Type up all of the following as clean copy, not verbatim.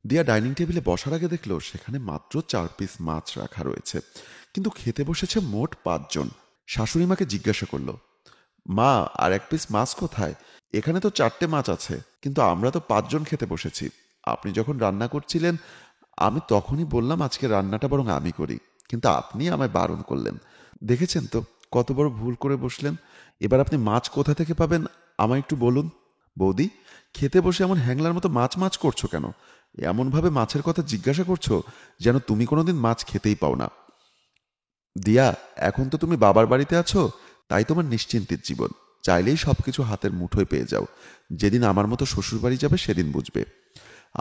দিয়া ডাইনিং টেবিলে বসার আগে দেখলো সেখানে মাত্র 4 পিস মাছ রাখা রয়েছে, কিন্তু খেতে বসেছে মোট 5 জন। শাশুড়ি মাকে জিজ্ঞাসা করলো, মা, আর 1 পিস মাছ কোথায়? এখানে তো 4টে মাছ আছে, কিন্তু আমরা তো 5 জন খেতে বসেছি। আপনি যখন রান্না করছিলেন আমি তখনই বললাম আজকে রান্নাটা বরং আমি করি, কিন্তু আপনি আমায় বারণ করলেন। দেখেছেন তো কত বড় ভুল করে বসলেন। এবার আপনি মাছ কোথা থেকে পাবেন আমায় একটু বলুন। বৌদি, খেতে বসে এমন হ্যাংলার মতো মাছ মাছ করছো কেন? এমনভাবে মাছের কথা জিজ্ঞাসা করছো যেন তুমি কোনোদিন মাছ খেতেই পাও না। দিয়া, এখন তো তুমি বাবার বাড়িতে আছো, তাই তোমার নিশ্চিন্তের জীবন। চাইলেই সবকিছু হাতের মুঠোয় পেয়ে যাও। যেদিন আমার মতো শ্বশুরবাড়ি যাবে সেদিন বুঝবে।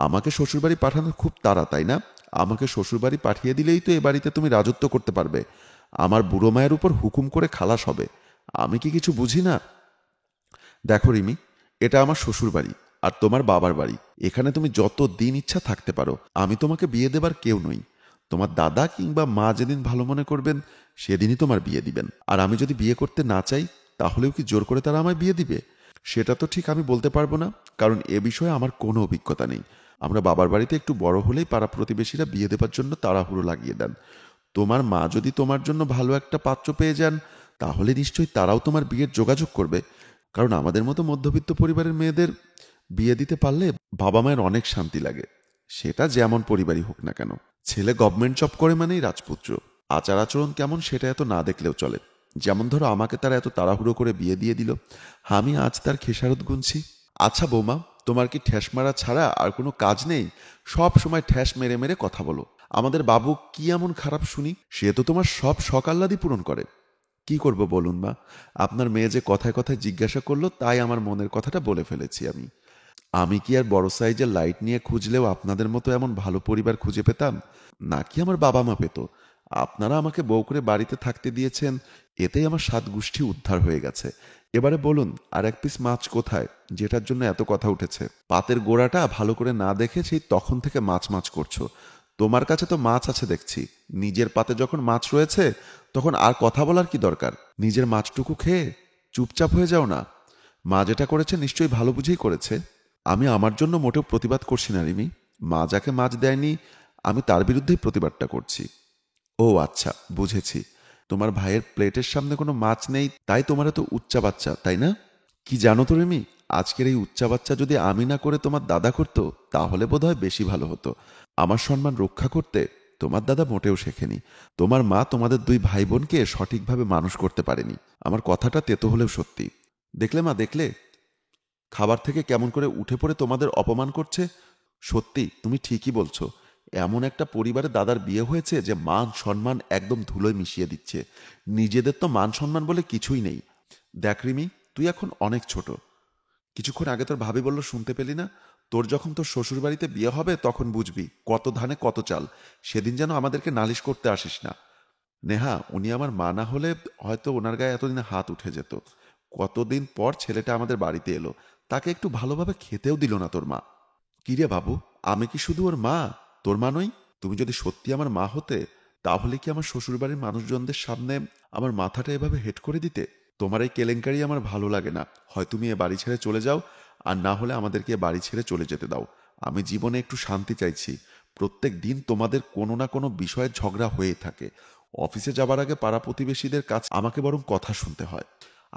আমাকে শ্বশুরবাড়ি পাঠানোর খুব তাড়া, তাই না? আমাকে শ্বশুরবাড়ি পাঠিয়ে দিলেই তো এ বাড়িতে তুমি রাজত্ব করতে পারবে। আমার বুড়ো মায়ের উপর হুকুম করে খালাস হবে। আমি কি কিছু বুঝি না? দেখো রিমি, এটা আমার শ্বশুর বাড়ি আর তোমার বাবার বাড়ি। এখানে তুমি যত দিন ইচ্ছা থাকতে পারো। আমি তোমাকে বিয়ে দেবার কেউ নই। তোমার দাদা কিংবা মা যেদিন ভালো মনে করবেন সেদিনই তোমার বিয়ে দিবেন। আর আমি যদি বিয়ে করতে না চাই, তাহলেও কি জোর করে তারা আমায় বিয়ে দিবে? সেটা তো ঠিক আমি বলতে পারবো না, কারণ এ বিষয়ে আমার কোনো অভিজ্ঞতা নেই। আমরা বাবার বাড়িতে একটু বড় হলেই পাড়া প্রতিবেশীরা বিয়ে দেবার জন্য তাড়াহুড়ো লাগিয়ে দেন। তোমার মা যদি তোমার জন্য ভালো একটা পাত্র পেয়ে যান, তাহলে নিশ্চয়ই তারাও তোমার বিয়ের যোগাযোগ করবে। কারণ আমাদের মতো মধ্যবিত্ত পরিবারের মেয়েদের বিয়ে দিতে পারলে বাবা মায়ের অনেক শান্তি লাগে, সেটা যেমন পরিবারই হোক না কেন। ছেলে গভর্নমেন্ট জব করে মানেই রাজপুত্র। আচার আচরণ কেমন সেটা এত না দেখলেও চলে। যেমন ধরো আমাকে তারা এত তাড়াহুড়ো করে বিয়ে দিয়ে দিল, আমি আজ তার খেসারত গুনছি। আচ্ছা বৌমা, তোমার কি ঠ্যাস মারা ছাড়া আর কোনো কাজ নেই? সব সময় ঠ্যাস মেরে মেরে কথা বলো। আমাদের বাবু কি এমন খারাপ শুনি? সে তো তোমার সব শখ আহ্লাদই পূরণ করে। কি করব বলুন মা, আপনার মেয়ে যে কথায় কথায় জিজ্ঞাসা করলো তাই আমার মনের কথাটা বলে ফেলেছি আমি। আমি কি আর বড় সাইজের লাইট নিয়ে খুঁজলেও আপনাদের মতো এমন ভালো পরিবার খুঁজে পেতাম? নাকি আমার বাবা মা পেত? আপনারা আমাকে বউ করে বাড়িতে থাকতে দিয়েছেন, এতেই আমার 7 গোষ্ঠী উদ্ধার হয়ে গেছে। এবারে বলুন, আর 1 পিস মাছ কোথায়, যেটার জন্য এত কথা উঠেছে? পাতের গোড়াটা ভালো করে না দেখে সেই তখন থেকে মাছ মাছ করছো। তোমার কাছে তো মাছ আছে দেখছি। নিজের পাতে যখন মাছ রয়েছে তখন আর কথা বলার কি দরকার? নিজের মাছটুকু খেয়ে চুপচাপ হয়ে যাও না। মা যেটা করেছে নিশ্চয়ই ভালো বুঝেই করেছে। আমি আমার জন্য মোটেও প্রতিবাদ করছি না রিমি। মা যাকে মাছ দেয়নি আমি তার বিরুদ্ধেই প্রতিবাদটা করছি। ও আচ্ছা, বুঝেছি। তোমার ভাইয়ের প্লেটের সামনে কোনো মাছ নেই তাই তোমার এত উচ্চা বাচ্চা, তাই না? কি জানো তো রিমি, আজকের এই উচ্চা বাচ্চা যদি আমি না করে তোমার দাদা করতো তাহলে বোধহয় বেশি ভালো হতো। আমার সম্মান রক্ষা করতে তোমার দাদা মোটেও শেখেনি। তোমার মা তোমাদের 2 ভাই বোনকে সঠিকভাবে মানুষ করতে পারেনি। আমার কথাটা তেতো হলেও সত্যি। দেখলে মা, দেখলে খাবার থেকে কেমন করে উঠে পড়ে তোমাদের অপমান করছে। সত্যি তুমি ঠিকই বলছো। এমন একটা পরিবারে দাদার বিয়ে হয়েছে যে মান সম্মান একদম ধুলোয় মিশিয়ে দিচ্ছে। নিজেদের তো মান সম্মান বলে কিছুই নেই। দেখ রিমি, তুই এখন অনেক ছোট। কিছুক্ষণ আগে তোর ভাবি বলল শুনতে পেলি না? তোর যখন তোর শ্বশুর বাড়িতে বিয়ে হবে তখন বুঝবি কত ধানে কত চাল। সেদিন যেন আমাদেরকে নালিশ করতে আসিস না। নেহা, উনি আমার মা না হলে হয়তো ওনার গায়ে এতদিনে হাত উঠে যেত। কতদিন পর ছেলেটা আমাদের বাড়িতে এলো, তাকে একটু ভালোভাবে খেতেও দিল না তোর মা। কিরে বাবু, আমি কি শুধু ওর মা, তোর মা নই? তুমি যদি সত্যি আমার মা হতে, তাহলে কি আমার শ্বশুরবাড়ির মানুষজনদের সামনে আমার মাথাটা এভাবে হেট করে দিতে? তোমার এই কেলেঙ্কারি আমার ভালো লাগে না। হয় তুমি এ বাড়ি ছেড়ে চলে যাও, আর না হলে আমাদেরকে এ বাড়ি ছেড়ে চলে যেতে দাও। আমি জীবনে একটু শান্তি চাইছি। প্রত্যেক দিন তোমাদের কোনো না কোনো বিষয়ে ঝগড়া হয়েই থাকে। অফিসে যাবার আগে পাড়া প্রতিবেশীদের কাছে আমাকে বরং কথা শুনতে হয়।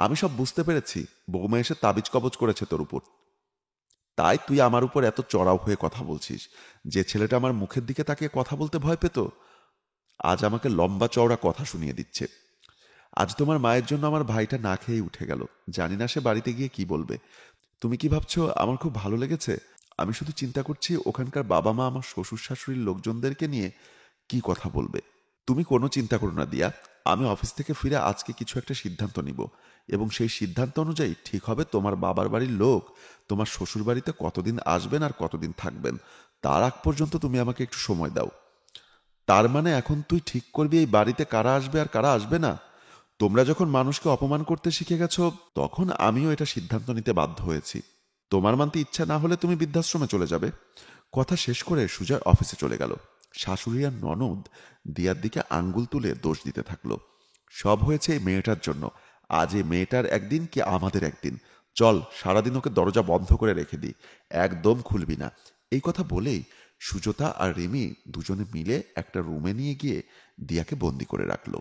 আমি সব বুঝতে পেরেছি। বৌমা এসে তাবিজ কবজ করেছে তোর উপর, তাই তুই আমার উপর এত চড়াও হয়ে কথা বলছিস। যে ছেলেটা আমার মুখের দিকে তাকিয়ে কথা বলতে ভয় পেত, আজ আমাকে লম্বা চওড়া কথা শুনিয়ে দিচ্ছে। আজ তোমার মায়ের জন্য আমার ভাইটা না খেয়েই উঠে গেল। জানি না সে বাড়িতে গিয়ে কি বলবে। তুমি কি ভাবছো আমার খুব ভালো লেগেছে? আমি শুধু চিন্তা করছি ওখানকার বাবা মা আমার শ্বশুর শাশুড়ির লোকজনদেরকে নিয়ে কি কথা বলবে। তুমি কোনো চিন্তা করো না দিয়া। আমি অফিস থেকে ফিরে আজকে কিছু একটা সিদ্ধান্ত নিব, এবং সেই সিদ্ধান্ত অনুযায়ী ঠিক হবে তোমার বাবার বাড়ির লোক তোমার শ্বশুর বাড়িতে কতদিন আসবেন আর কতদিন থাকবেন। তার আগ পর্যন্ত তুমি আমাকে একটু সময় দাও। তার মানে এখন তুই ঠিক করবি এই বাড়িতে কারা আসবে আর কারা আসবে না? তোমরা যখন মানুষকে অপমান করতে শিখে গেছো, তখন আমিও এটা সিদ্ধান্ত নিতে বাধ্য হয়েছি। তোমার মানতে ইচ্ছা না হলে তুমি বৃদ্ধাশ্রমে চলে যাবে। কথা শেষ করে সুজয় অফিসে চলে গেল। শাশুড়ি আর ননদ দিয়ার দিকে আঙ্গুল তুলে দোষ দিতে থাকলো। সব হয়েছে এই মেয়েটার জন্য। আজ এই মেয়েটার একদিন কি আমাদের একদিন। চল সারাদিন ওকে দরজা বন্ধ করে রেখে দিই, একদম খুলবি না। এই কথা বলেই সুজতা আর রিমি দুজনে মিলে একটা রুমে নিয়ে গিয়ে দিয়াকে বন্দি করে রাখলো।